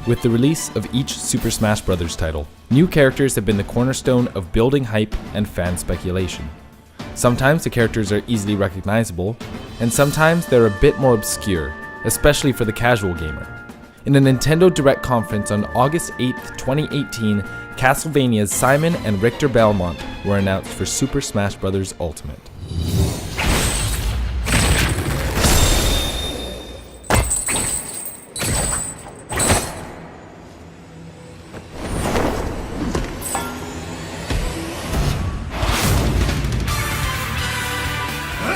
With the release of each Super Smash Bros. Title, new characters have been the cornerstone of building hype and fan speculation. Sometimes the characters are easily recognizable, and sometimes they're a bit more obscure, especially for the casual gamer. In a Nintendo Direct conference on August 8, 2018, Castlevania's Simon and Richter Belmont were announced for Super Smash Bros. Ultimate.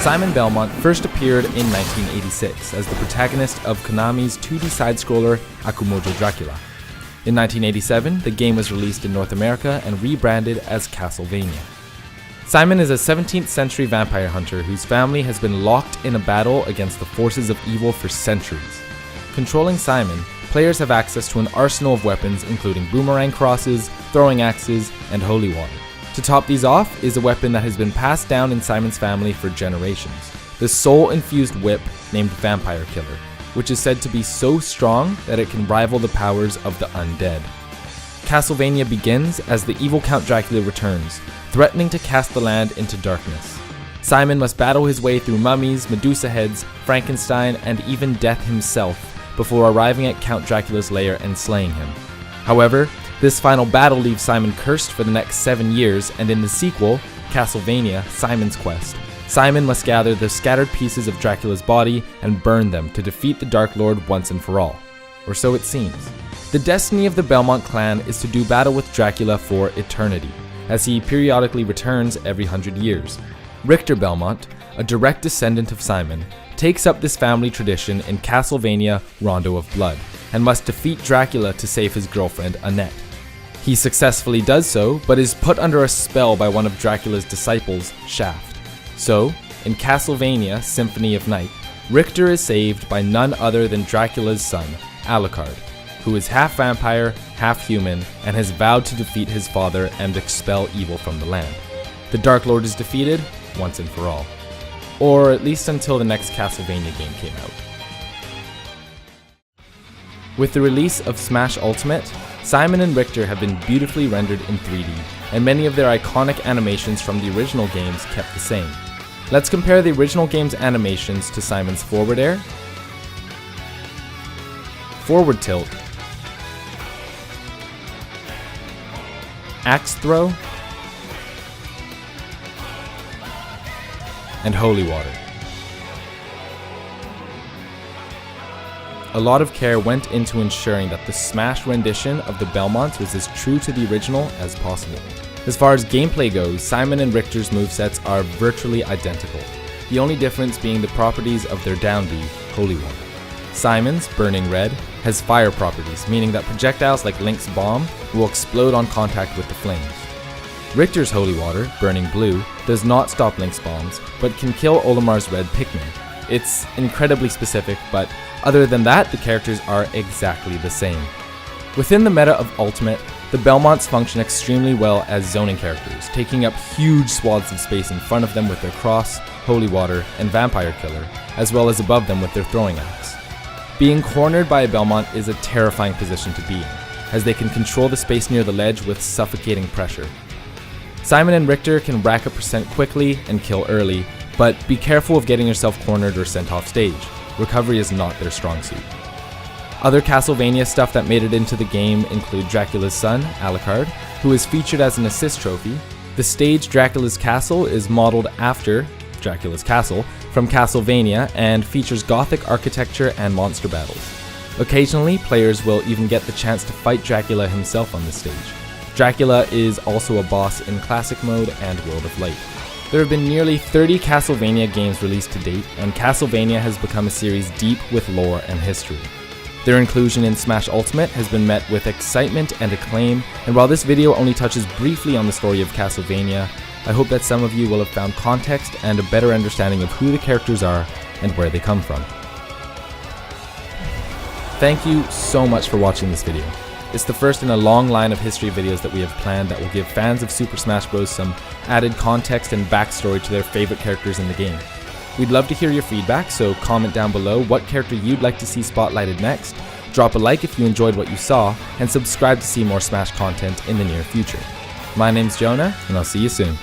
Simon Belmont first appeared in 1986 as the protagonist of Konami's 2D side-scroller Akshon Dracula. In 1987, the game was released in North America and rebranded as Castlevania. Simon is a 17th century vampire hunter whose family has been locked in a battle against the forces of evil for centuries. Controlling Simon, players have access to an arsenal of weapons including boomerang crosses, throwing axes, and holy water. To top these off is a weapon that has been passed down in Simon's family for generations, the soul-infused whip named Vampire Killer, which is said to be so strong that it can rival the powers of the undead. Castlevania begins as the evil Count Dracula returns, threatening to cast the land into darkness. Simon must battle his way through mummies, Medusa heads, Frankenstein, and even Death himself before arriving at Count Dracula's lair and slaying him. However, this final battle leaves Simon cursed for the next 7 years, and in the sequel, Castlevania: Simon's Quest, Simon must gather the scattered pieces of Dracula's body and burn them to defeat the Dark Lord once and for all. Or so it seems. The destiny of the Belmont clan is to do battle with Dracula for eternity, as he periodically returns every 100 years. Richter Belmont, a direct descendant of Simon, takes up this family tradition in Castlevania: Rondo of Blood, and must defeat Dracula to save his girlfriend Annette. He successfully does so, but is put under a spell by one of Dracula's disciples, Shaft. So, in Castlevania: Symphony of Night, Richter is saved by none other than Dracula's son, Alucard, who is half vampire, half human, and has vowed to defeat his father and expel evil from the land. The Dark Lord is defeated, once and for all. Or at least until the next Castlevania game came out. With the release of Smash Ultimate, Simon and Richter have been beautifully rendered in 3D, and many of their iconic animations from the original games kept the same. Let's compare the original game's animations to Simon's forward air, forward tilt, axe throw, and holy water. A lot of care went into ensuring that the Smash rendition of the Belmonts was as true to the original as possible. As far as gameplay goes, Simon and Richter's movesets are virtually identical, the only difference being the properties of their down B, Holy Water. Simon's, Burning Red, has fire properties, meaning that projectiles like Link's bomb will explode on contact with the flames. Richter's Holy Water, Burning Blue, does not stop Link's bombs, but can kill Olimar's red Pikmin. It's incredibly specific, but other than that, the characters are exactly the same. Within the meta of Ultimate, the Belmonts function extremely well as zoning characters, taking up huge swaths of space in front of them with their cross, Holy Water, and Vampire Killer, as well as above them with their throwing axe. Being cornered by a Belmont is a terrifying position to be in, as they can control the space near the ledge with suffocating pressure. Simon and Richter can rack up percent quickly and kill early, but be careful of getting yourself cornered or sent off stage. Recovery is not their strong suit. Other Castlevania stuff that made it into the game include Dracula's son, Alucard, who is featured as an assist trophy. The stage Dracula's Castle is modeled after Dracula's Castle from Castlevania and features gothic architecture and monster battles. Occasionally, players will even get the chance to fight Dracula himself on the stage. Dracula is also a boss in Classic Mode and World of Light. There have been nearly 30 Castlevania games released to date, and Castlevania has become a series deep with lore and history. Their inclusion in Smash Ultimate has been met with excitement and acclaim, and while this video only touches briefly on the story of Castlevania, I hope that some of you will have found context and a better understanding of who the characters are and where they come from. Thank you so much for watching this video. It's the first in a long line of history videos that we have planned that will give fans of Super Smash Bros. Some added context and backstory to their favorite characters in the game. We'd love to hear your feedback, so comment down below what character you'd like to see spotlighted next, Drop a like if you enjoyed what you saw, and subscribe to see more Smash content in the near future. My name's Jonah, and I'll see you soon.